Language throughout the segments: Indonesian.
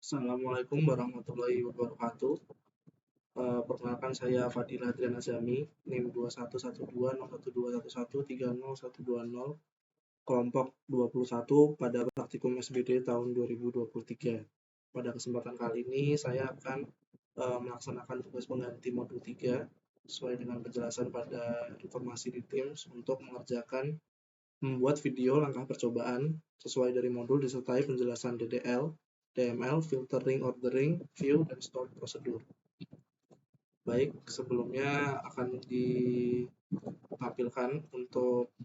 Assalamualaikum warahmatullahi wabarakatuh. Perkenalkan saya Fadil Hadrian Azami, NIM 21720121301120, kelompok 21 pada praktikum SBD tahun 2023. Pada kesempatan kali ini saya akan melaksanakan tugas pengganti modul 3 sesuai dengan penjelasan pada informasi di Teams untuk membuat video langkah percobaan sesuai dari modul disertai penjelasan DDL, DML, filtering, ordering, view, dan store prosedur. Baik, sebelumnya akan ditampilkan untuk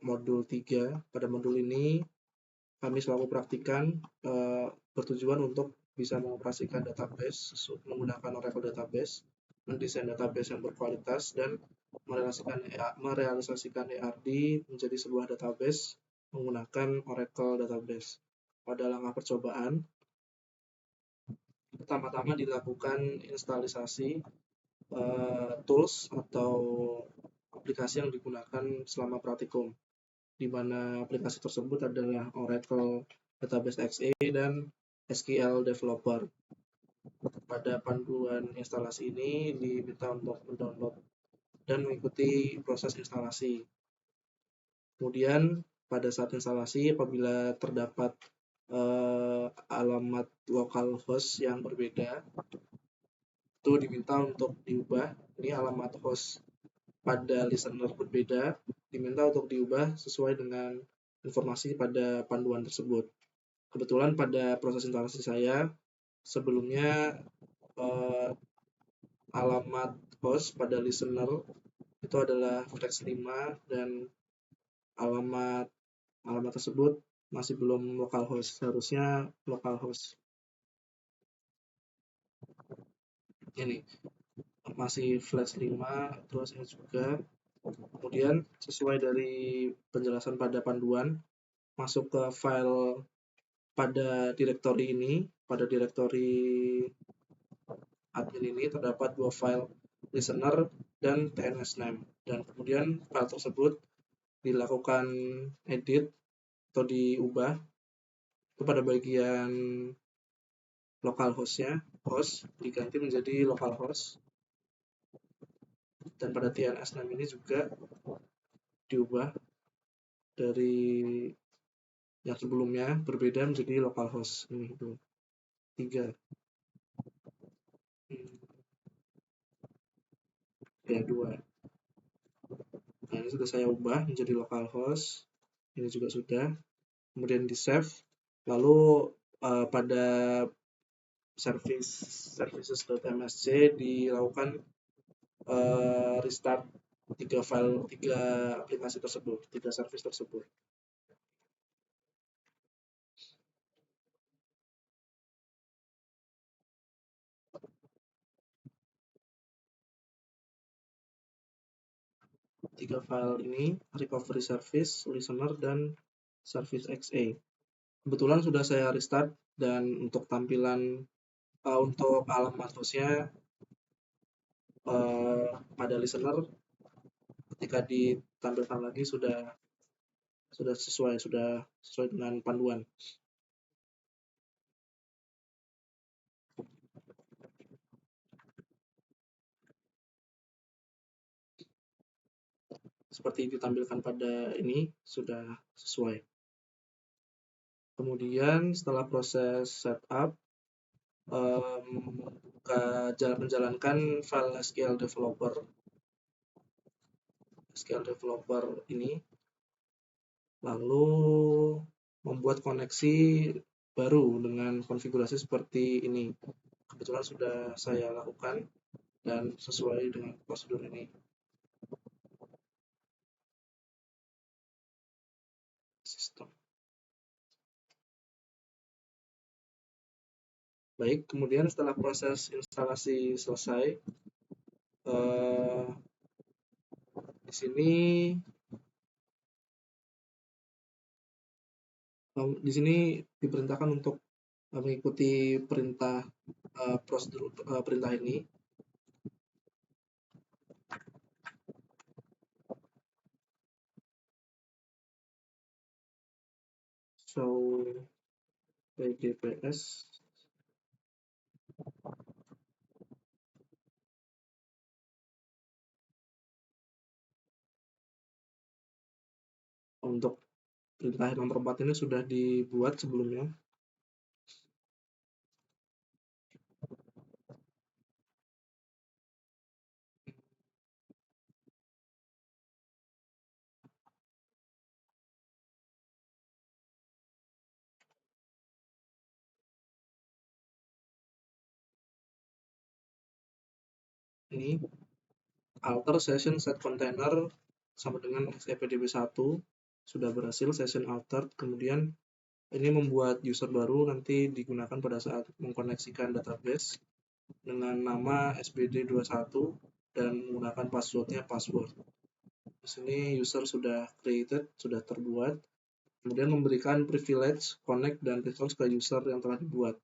modul 3. Pada modul ini kami selaku praktikan bertujuan untuk bisa mengoperasikan database menggunakan Oracle Database, mendesain database yang berkualitas, dan merealisasikan ERD menjadi sebuah database menggunakan Oracle Database. Pada langkah percobaan, pertama-tama dilakukan instalisasi tools atau aplikasi yang digunakan selama praktikum, di mana aplikasi tersebut adalah Oracle Database XE dan SQL Developer. Pada panduan instalasi ini diminta untuk mendownload dan mengikuti proses instalasi. Kemudian pada saat instalasi, apabila terdapat alamat localhost yang berbeda, itu diminta untuk diubah. Ini alamat host pada listener berbeda, diminta untuk diubah sesuai dengan informasi pada panduan tersebut. Kebetulan pada proses instalasi saya, sebelumnya alamat host pada listener itu adalah vertex 5 dan alamat tersebut masih belum localhost, seharusnya localhost. Ini masih flash 5, terus ini juga. Kemudian sesuai dari penjelasan pada panduan, masuk ke file pada direktori ini, pada direktori admin ini terdapat dua file listener dan TNS name, dan kemudian file tersebut dilakukan edit atau diubah itu pada bagian localhost-nya, host diganti menjadi localhost, dan pada TNS name ini juga diubah dari yang sebelumnya berbeda menjadi localhost. Ini itu 3. Ya 2. Nah, ini sudah saya ubah menjadi localhost. Ini juga sudah. Kemudian di save. Lalu pada services.msc dilakukan restart 3 aplikasi tersebut, 3 service tersebut. Tiga file ini, recovery service, listener, dan service XA. Kebetulan sudah saya restart, dan untuk tampilan untuk alamat hostnya pada listener ketika ditampilkan lagi sudah sesuai dengan panduan. Seperti ditampilkan pada ini sudah sesuai. Kemudian setelah proses setup, menjalankan file SQL Developer ini, lalu membuat koneksi baru dengan konfigurasi seperti ini. Kebetulan sudah saya lakukan dan sesuai dengan prosedur ini. Sistem. Baik, kemudian setelah proses instalasi selesai, di sini diperintahkan untuk mengikuti prosedur perintah ini. So, DPS Untuk perintah nomor 4 ini sudah dibuat sebelumnya. Ini alter session set container sama dengan xepdb1 sudah berhasil session altered. Kemudian ini membuat user baru nanti digunakan pada saat mengkoneksikan database dengan nama sbd21 dan menggunakan passwordnya password. Di sini user sudah created, sudah terbuat. Kemudian memberikan privilege, connect, dan resource ke user yang telah dibuat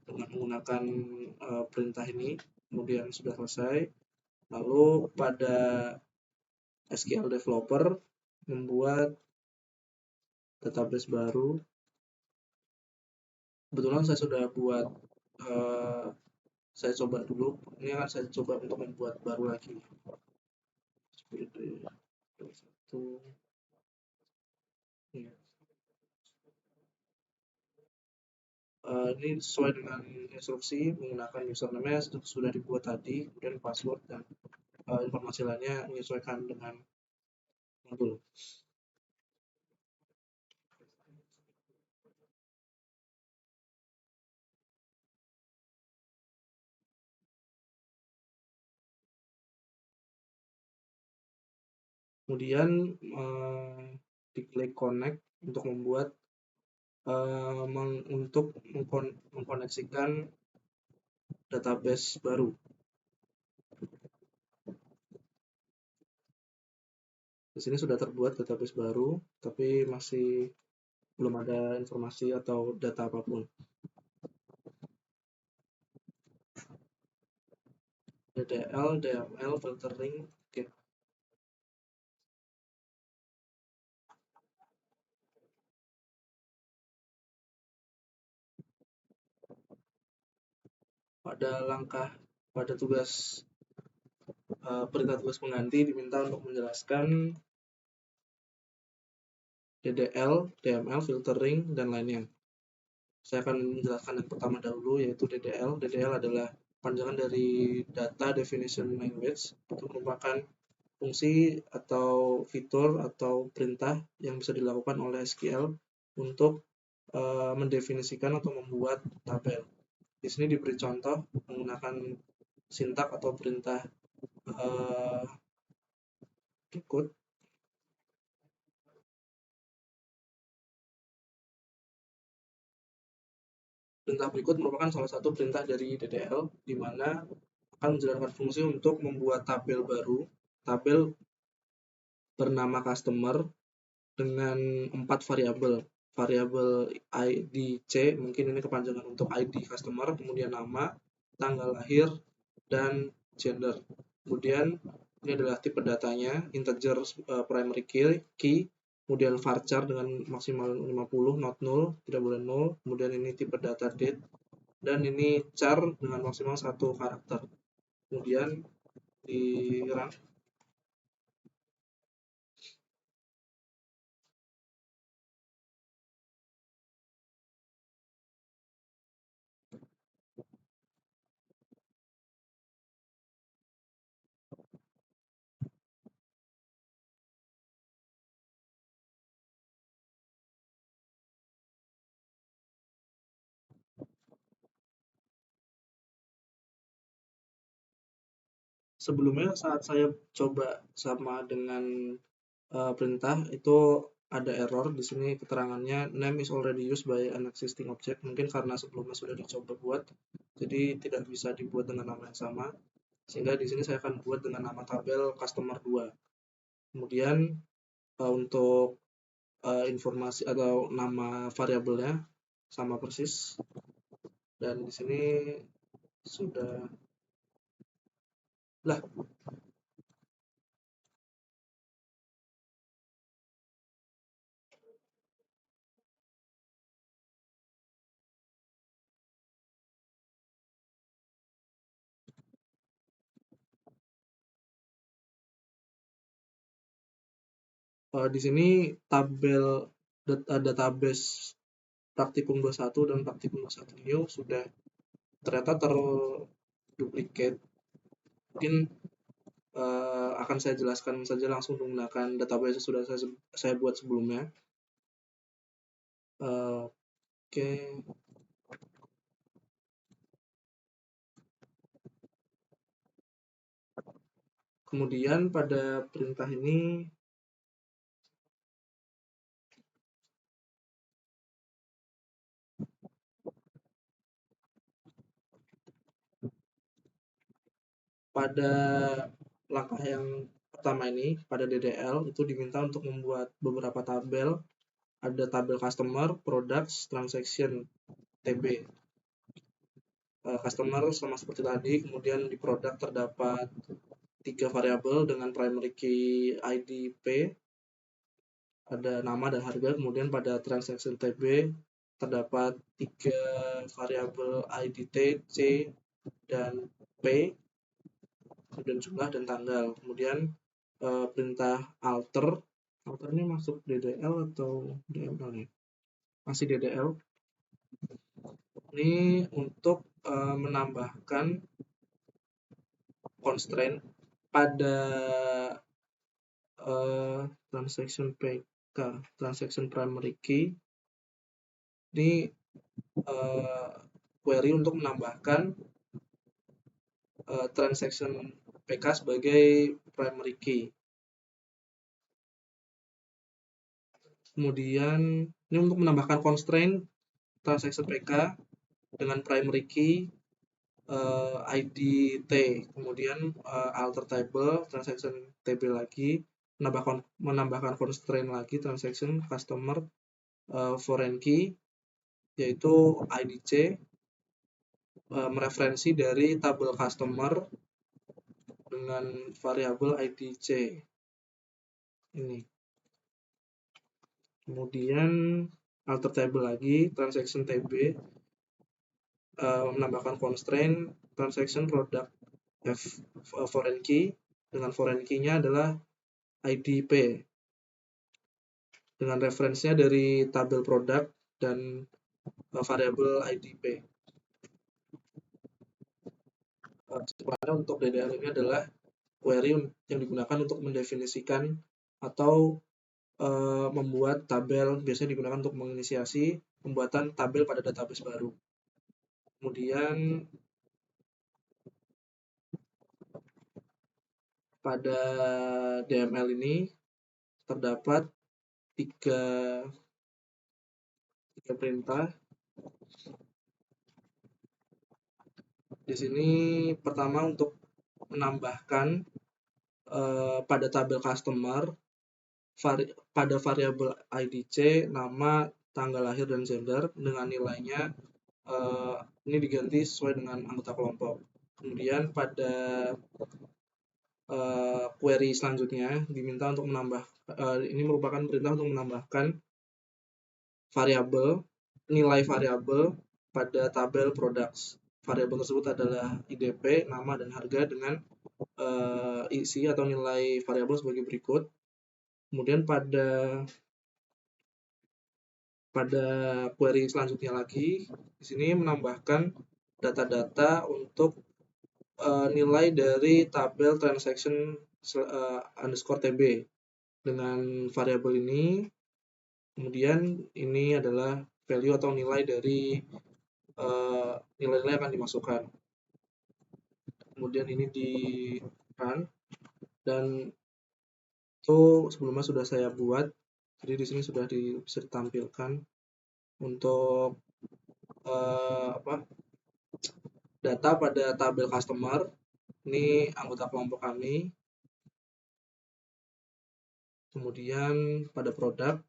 dengan menggunakan perintah ini. Kemudian sudah selesai. Lalu pada SQL developer membuat database baru. Kebetulan saya sudah buat, saya coba dulu. Ini akan saya coba untuk membuat baru lagi. Seperti satu. Ya. Ini sesuai dengan instruksi menggunakan username sudah dibuat tadi, kemudian password dan informasi lainnya menyesuaikan dengan modul. Kemudian diklik connect untuk membuat untuk mengkoneksikan database baru. Di sini sudah terbuat database baru, tapi masih belum ada informasi atau data apapun. DDL, DML, filtering, oke. Pada tugas perintah tugas pengganti diminta untuk menjelaskan DDL, DML, filtering, dan lainnya. Saya akan menjelaskan yang pertama dahulu, yaitu DDL. DDL adalah panjangan dari Data Definition Language. Itu merupakan fungsi atau fitur atau perintah yang bisa dilakukan oleh SQL untuk mendefinisikan atau membuat tabel. Di sini diberi contoh menggunakan sintak atau perintah berikut. Perintah berikut merupakan salah satu perintah dari DDL, di mana akan menjalankan fungsi untuk membuat tabel baru, tabel bernama customer dengan 4 variabel. Variabel ID C, mungkin ini kepanjangan untuk ID customer, kemudian nama, tanggal lahir, dan gender. Kemudian ini adalah tipe datanya, integer primary key, kemudian varchar dengan maksimal 50, not null, tidak boleh null, kemudian ini tipe data date, dan ini char dengan maksimal 1 karakter. Kemudian di run. Sebelumnya saat saya coba sama dengan perintah itu ada error di sini keterangannya name is already used by an existing object, mungkin karena sebelumnya sudah dicoba buat jadi tidak bisa dibuat dengan nama yang sama, sehingga di sini saya akan buat dengan nama tabel customer 2. Kemudian untuk informasi atau nama variabelnya sama persis, dan di sini sudah lah. Di sini tabel database praktikum 21 dan praktikum 21 new sudah ternyata terduplikat. Mungkin akan saya jelaskan saja langsung menggunakan database yang sudah saya buat sebelumnya. Oke. Kemudian pada perintah ini pada langkah yang pertama ini, pada DDL itu diminta untuk membuat beberapa tabel. Ada tabel customer, products, transaction, TB. Customer sama seperti tadi, kemudian di produk terdapat 3 variabel dengan primary key ID P, ada nama dan harga. Kemudian pada transaction TB terdapat 3 variabel ID T, C, dan P, kemudian jumlah dan tanggal. Kemudian perintah alter ini masuk DDL atau DML ya? Masih DDL. Ini untuk menambahkan constraint pada transaction PK, transaction primary key. Ini query untuk menambahkan transaction PK sebagai primary key. Kemudian ini untuk menambahkan constraint transaction PK dengan primary key ID T, kemudian alter table transaction TB lagi, menambahkan constraint lagi transaction customer foreign key yaitu ID C, mereferensi dari tabel customer dengan variabel ID C ini. Kemudian alter table lagi transaction TB, menambahkan constraint transaction product foreign key dengan foreign key-nya adalah ID P dengan referensinya dari tabel produk dan variabel ID P. Sebenarnya untuk DDL ini adalah query yang digunakan untuk mendefinisikan atau membuat tabel, biasanya digunakan untuk menginisiasi pembuatan tabel pada database baru. Kemudian pada DML ini terdapat tiga perintah. Di sini pertama untuk menambahkan pada tabel customer pada variabel ID C nama, tanggal lahir dan gender dengan nilainya ini diganti sesuai dengan anggota kelompok. Kemudian pada query selanjutnya diminta untuk menambah ini merupakan perintah untuk menambahkan nilai variabel pada tabel products. Variabel tersebut adalah IDP, nama dan harga dengan isi atau nilai variabel sebagai berikut. Kemudian pada query selanjutnya lagi, di sini menambahkan data-data untuk nilai dari tabel transaction underscore TB dengan variabel ini. Kemudian ini adalah value atau nilai dari nilai-nilai akan dimasukkan. Kemudian ini di run dan itu sebelumnya sudah saya buat. Jadi di sini sudah bisa ditampilkan untuk data pada tabel customer. Ini anggota kelompok kami. Kemudian pada produk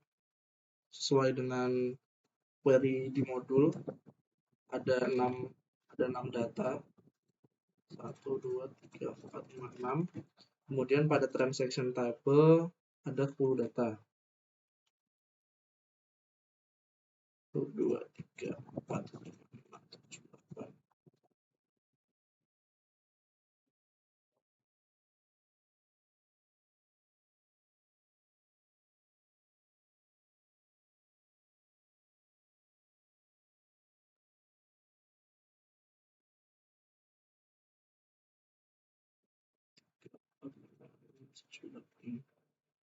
sesuai dengan query di modul ada 6 data. 1 2 3 4 5 6. Kemudian pada transaction table ada 10 data. 1 2 3 4 5 6 7 8.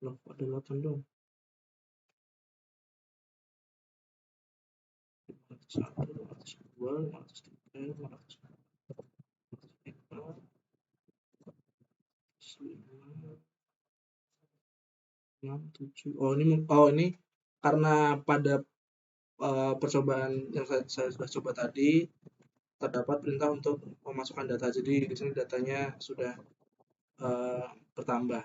Loh, ada 8 dong. 501, 502, 503, 504, 505, 6, 7. Oh ini karena pada percobaan yang saya sudah coba tadi terdapat perintah untuk memasukkan data. Jadi di sini datanya sudah bertambah.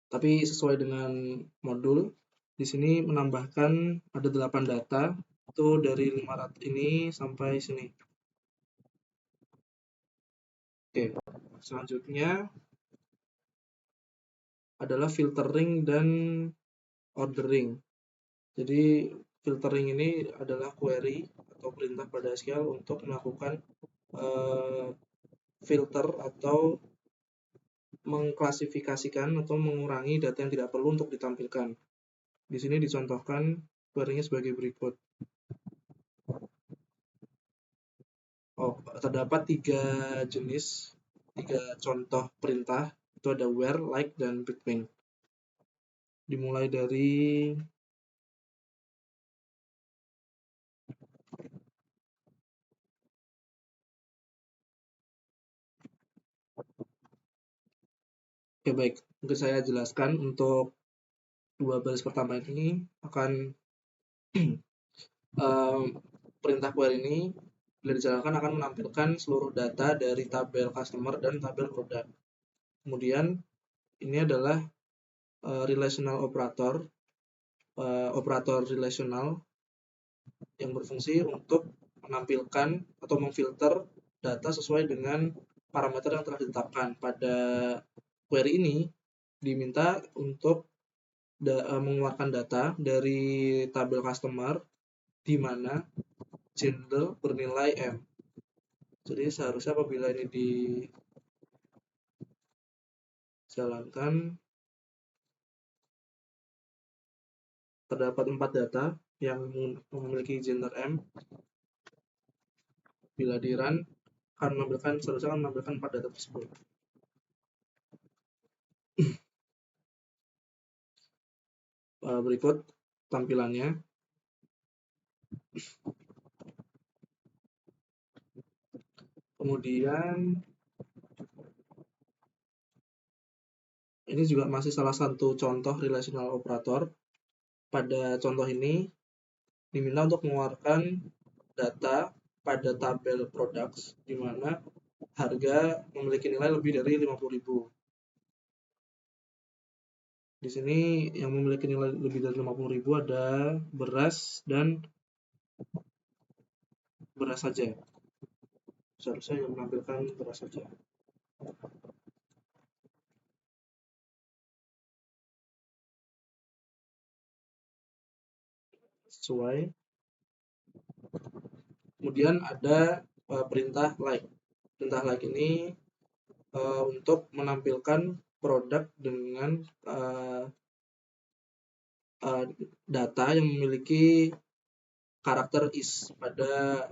Tapi sesuai dengan modul, di sini menambahkan ada 8 data, itu dari 500 ini sampai sini. Oke, selanjutnya adalah filtering dan ordering. Jadi filtering ini adalah query atau perintah pada SQL untuk melakukan filter atau mengklasifikasikan atau mengurangi data yang tidak perlu untuk ditampilkan. Di sini dicontohkan query-nya sebagai berikut. Terdapat 3 jenis, 3 contoh perintah, itu ada where, like, dan between. Dimulai dari Oke, baik, mungkin saya jelaskan untuk 2 baris pertama ini akan perintah query ini bila dijalankan akan menampilkan seluruh data dari tabel customer dan tabel produk. Kemudian ini adalah relational operator, operator relational yang berfungsi untuk menampilkan atau memfilter data sesuai dengan parameter yang telah ditetapkan. Pada query ini diminta untuk mengeluarkan data dari tabel customer di mana gender bernilai M. Jadi seharusnya apabila ini dijalankan terdapat 4 data yang memiliki gender M. Bila di run seharusnya akan menampilkan 4 data tersebut. Berikut tampilannya. Kemudian ini juga masih salah satu contoh relational operator. Pada contoh ini diminta untuk mengeluarkan data pada tabel products di mana harga memiliki nilai lebih dari 50.000. Di sini yang memiliki nilai lebih dari 50.000 ada beras dan beras saja. Seharusnya yang menampilkan beras saja. Sesuai. Kemudian ada perintah like. Perintah like ini untuk menampilkan produk dengan data yang memiliki karakter is pada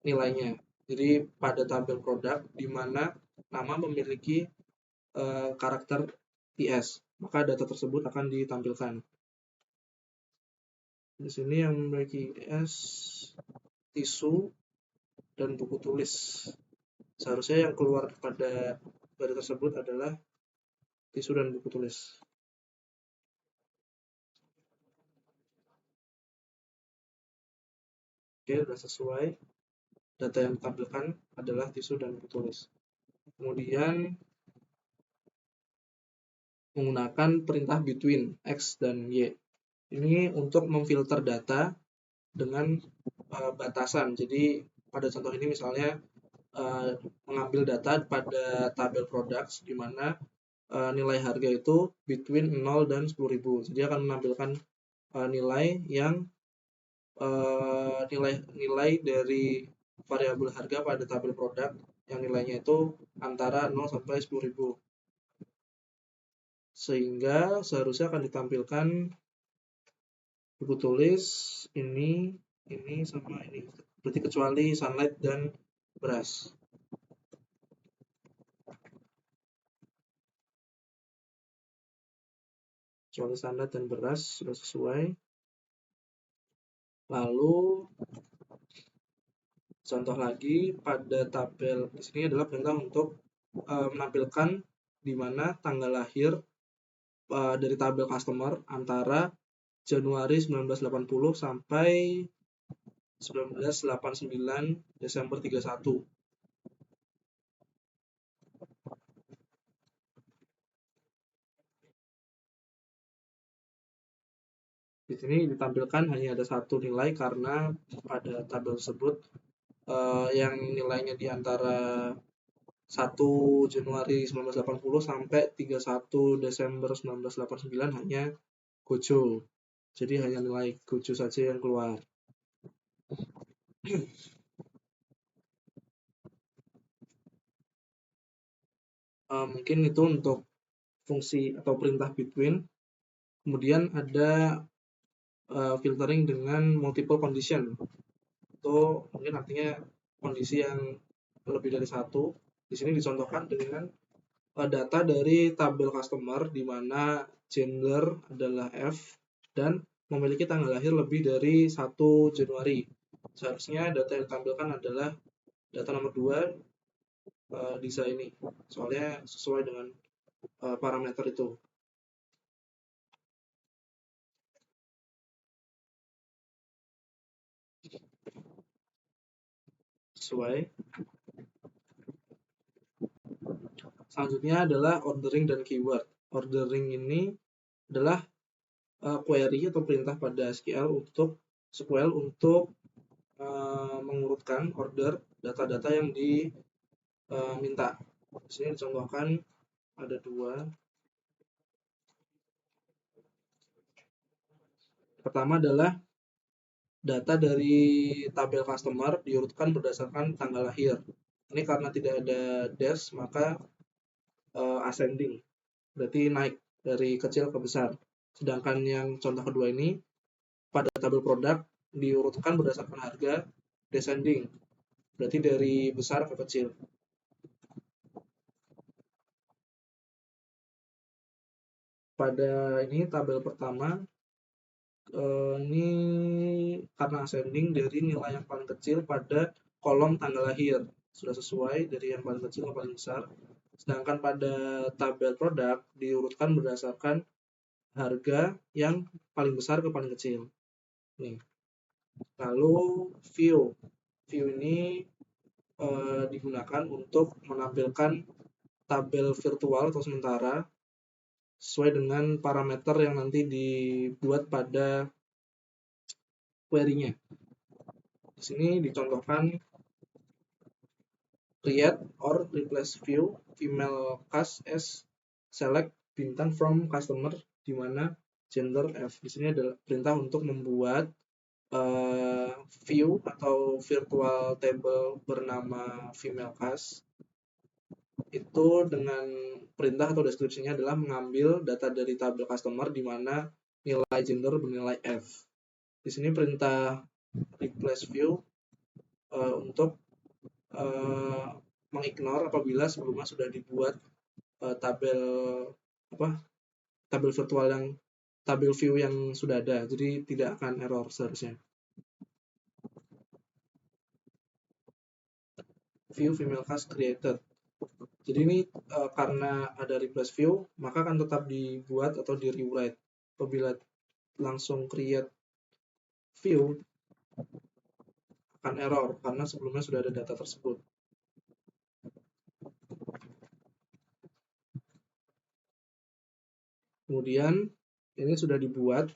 nilainya. Jadi pada tabel produk di mana nama memiliki karakter is, maka data tersebut akan ditampilkan. Di sini yang memiliki is tisu dan buku tulis. Seharusnya yang keluar pada baris tersebut adalah tisu dan buku tulis. Oke, sudah sesuai. Data yang ditampilkan adalah tisu dan buku tulis. Kemudian menggunakan perintah between X dan Y. Ini untuk memfilter data dengan batasan. Jadi pada contoh ini misalnya mengambil data pada tabel products di mana nilai harga itu between 0 dan 10.000. Jadi akan menampilkan nilai yang nilai dari variabel harga pada tabel produk yang nilainya itu antara 0 sampai 10.000. Sehingga seharusnya akan ditampilkan buku tulis ini sama ini. Berarti kecuali sunlight dan beras. roti standar dan beras sudah sesuai. Lalu contoh lagi pada tabel di sini adalah perintah untuk menampilkan di mana tanggal lahir dari tabel customer antara Januari 1980 sampai 1989 Desember 31. Di sini ditampilkan hanya ada satu nilai karena pada tabel tersebut yang nilainya di antara 1 Januari 1980 sampai 31 Desember 1989 hanya Gojo. Jadi hanya nilai Gojo saja yang keluar. Mungkin itu untuk fungsi atau perintah between. Kemudian ada filtering dengan multiple condition. Itu mungkin artinya kondisi yang lebih dari satu. Di sini dicontohkan dengan data dari tabel customer di mana gender adalah F dan memiliki tanggal lahir lebih dari 1 Januari. Seharusnya data yang ditampilkan adalah data nomor 2 di slide ini. Soalnya sesuai dengan parameter itu. Sesuai. Selanjutnya adalah ordering dan keyword. Ordering ini adalah query atau perintah pada SQL untuk mengurutkan order data-data yang diminta. Di sini dicontohkan ada dua. Pertama adalah data dari tabel customer diurutkan berdasarkan tanggal lahir. Ini karena tidak ada dash maka ascending, berarti naik dari kecil ke besar. Sedangkan yang contoh kedua ini pada tabel produk diurutkan berdasarkan harga descending, berarti dari besar ke kecil. Pada ini tabel pertama ini karena ascending dari nilai yang paling kecil pada kolom tanggal lahir sudah sesuai dari yang paling kecil ke paling besar. Sedangkan pada tabel produk diurutkan berdasarkan harga yang paling besar ke paling kecil. Nih. Lalu view ini digunakan untuk menampilkan tabel virtual atau sementara sesuai dengan parameter yang nanti dibuat pada query-nya. Di sini dicontohkan create or replace view female cast as select bintang from customer di mana gender F. Di sini adalah perintah untuk membuat view atau virtual table bernama female cast. Itu dengan perintah atau deskripsinya adalah mengambil data dari tabel customer di mana nilai gender bernilai F. Di sini perintah replace view untuk mengignore apabila sebelumnya sudah dibuat tabel virtual yang tabel view yang sudah ada, jadi tidak akan error seharusnya. View female cast created. Jadi ini karena ada replace view, maka akan tetap dibuat atau di rewrite. Apabila langsung create view akan error karena sebelumnya sudah ada data tersebut. Kemudian ini sudah dibuat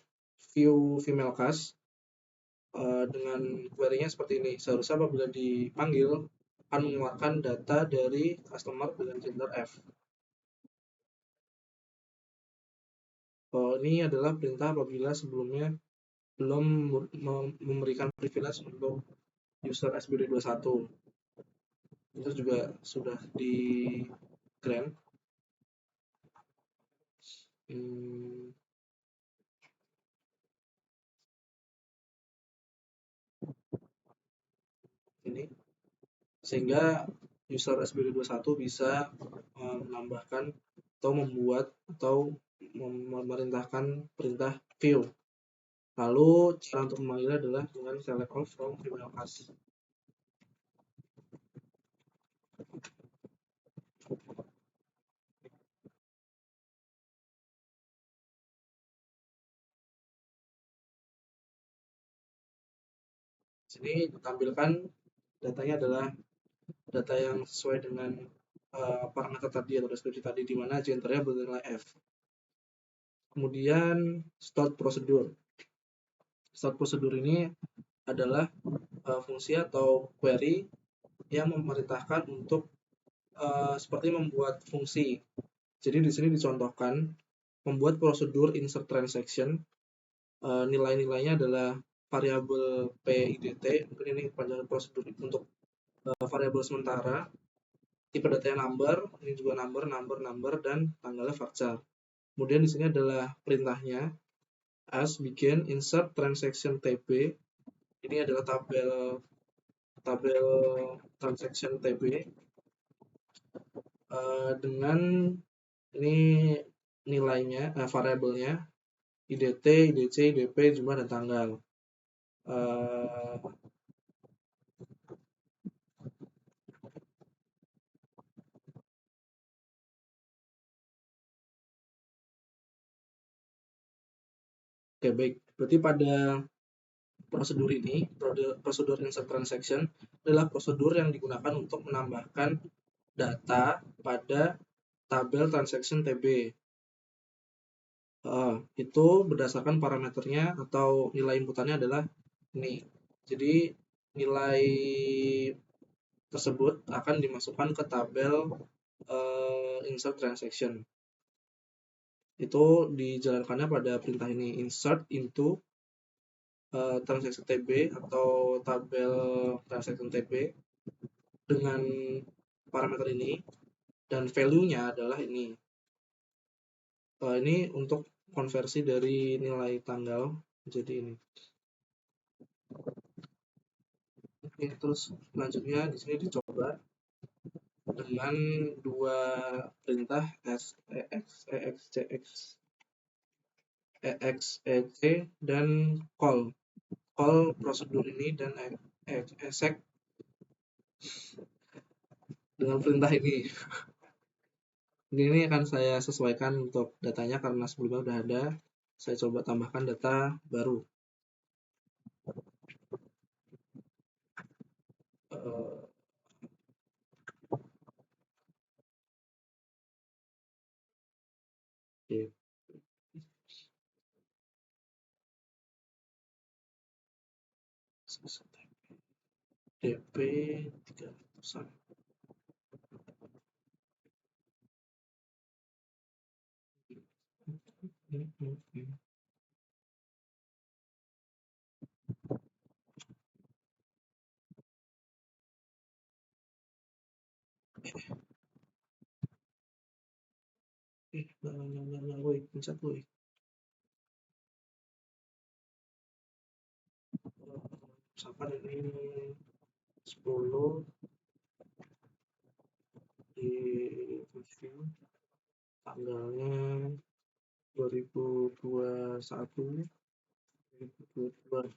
view female cast dengan query-nya seperti ini. Seharusnya apabila dipanggil akan mengeluarkan data dari customer dengan gender F. Ini adalah perintah apabila sebelumnya belum memberikan privilege untuk user SBD21. Itu juga sudah di grant. Ini sehingga user SBD21 bisa menambahkan atau membuat atau memerintahkan perintah view. Lalu cara untuk memanggilnya adalah dengan select all from terminal class. Sini ditampilkan datanya adalah data yang sesuai dengan parameter tadi atau deskripsi tadi, di mana gendernya bernilai F. Kemudian start prosedur. Start prosedur ini adalah fungsi atau query yang memerintahkan untuk seperti membuat fungsi. Jadi di sini dicontohkan membuat prosedur insert transaction. Nilai-nilainya adalah variabel PIDT, mungkin ini panjangan prosedur untuk variabel sementara, tipe datanya number, ini juga number, dan tanggalnya varchar. Kemudian di sini adalah perintahnya as begin insert transaction TB. Ini adalah tabel transaction TB dengan ini nilainya, variabelnya IDT, IDC, IDP, jumlah dan tanggal. Oke, baik. Berarti pada prosedur ini, prosedur insert transaction adalah prosedur yang digunakan untuk menambahkan data pada tabel transaction TB. Itu berdasarkan parameternya atau nilai inputannya adalah ini. Jadi nilai tersebut akan dimasukkan ke tabel insert transaction. Itu dijalankannya pada perintah ini, insert into transaction TB atau tabel transaction TB dengan parameter ini, dan value-nya adalah ini. Ini untuk konversi dari nilai tanggal menjadi ini. Oke, terus selanjutnya di sini dicoba dengan dua perintah exec dan call prosedur ini dan exec dengan perintah ini. Ini akan saya sesuaikan untuk datanya karena sebelumnya sudah ada. Saya coba tambahkan data baru. Oke. DP 300-an. Woi, pencet woi. Misalkan ini 10 di review tanggalnya 2021 2022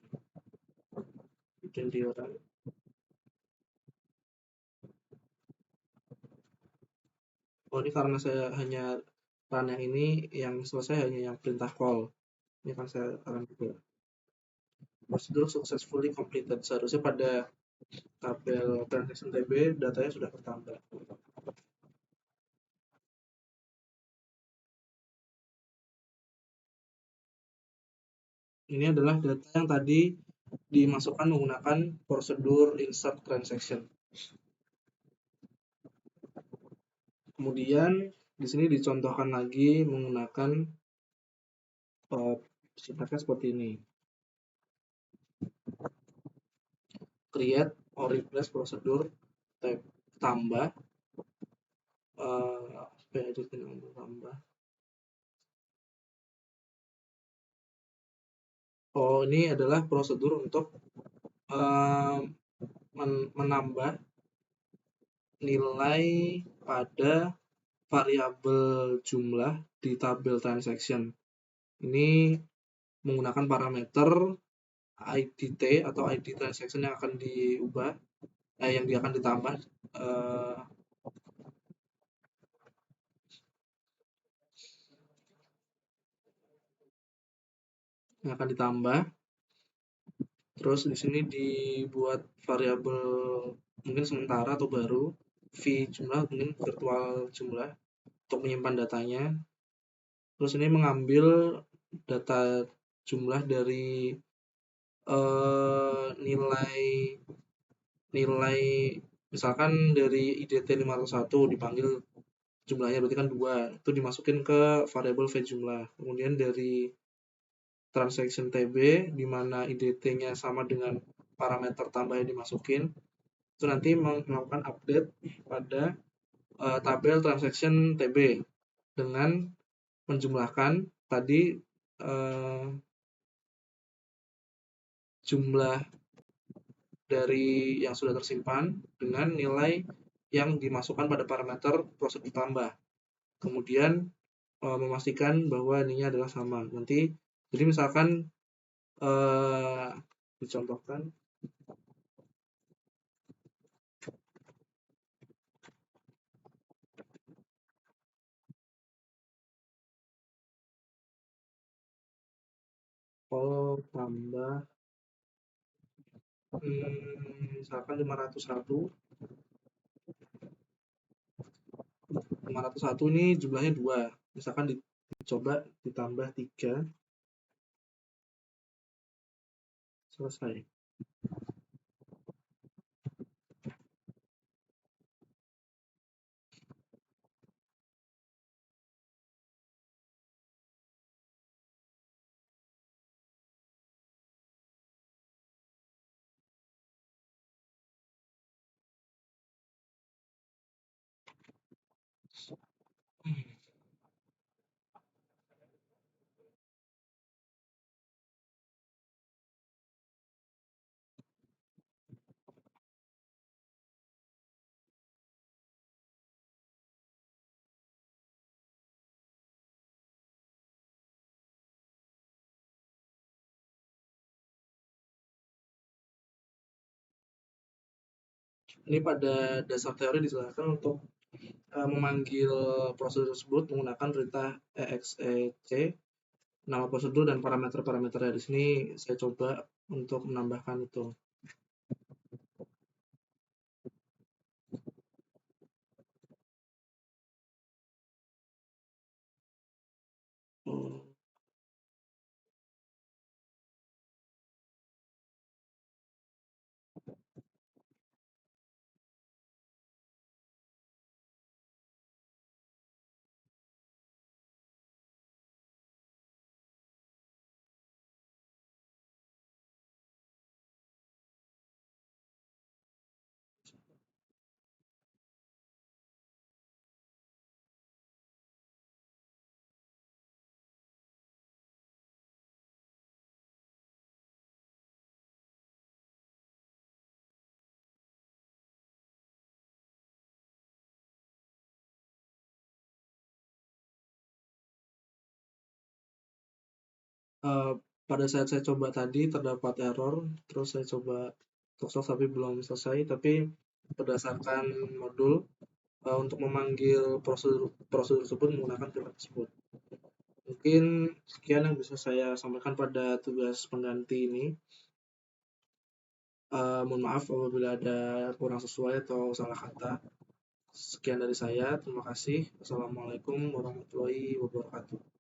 bikin di orang. Oh, ini karena saya hanya run yang ini, yang selesai hanya yang perintah call. Ini akan saya run juga. Prosedur successfully completed. Seharusnya pada tabel transaction TB datanya sudah bertambah. Ini adalah data yang tadi dimasukkan menggunakan prosedur insert transaction. Kemudian di sini dicontohkan lagi menggunakan sintaksnya seperti ini. Create or replace prosedur tambah tambah. Oh, ini adalah prosedur untuk menambah nilai pada variabel jumlah di tabel transaction. Ini menggunakan parameter IDT atau ID transaction yang akan diubah, yang akan ditambah, eh, yang akan ditambah. Terus di sini dibuat variabel mungkin sementara atau baru, v jumlah mungkin virtual jumlah untuk menyimpan datanya. Terus ini mengambil data jumlah dari nilai nilai misalkan dari IDT 501 dipanggil jumlahnya berarti kan 2, itu dimasukin ke variabel v jumlah. Kemudian dari transaction TB di mana IDT-nya sama dengan parameter tambah yang dimasukin, itu nanti melakukan update pada tabel transaction TB dengan menjumlahkan tadi jumlah dari yang sudah tersimpan dengan nilai yang dimasukkan pada parameter prosedur tambah. Kemudian memastikan bahwa ininya adalah sama. Nanti jadi misalkan dicontohkan tambah misalkan 501 ini jumlahnya 2, misalkan dicoba ditambah 3, selesai. Ini pada dasar teori dijelaskan untuk memanggil prosedur tersebut menggunakan perintah exec, nama prosedur dan parameter-parameternya. Di sini saya coba untuk menambahkan itu. Pada saat saya coba tadi terdapat error, terus saya coba talk tapi belum selesai, tapi berdasarkan modul untuk memanggil prosedur prosedur tersebut menggunakan perintah tersebut. Mungkin sekian yang bisa saya sampaikan pada tugas pengganti ini. Mohon maaf apabila ada kurang sesuai atau salah kata. Sekian dari saya, terima kasih. Wassalamualaikum warahmatullahi wabarakatuh.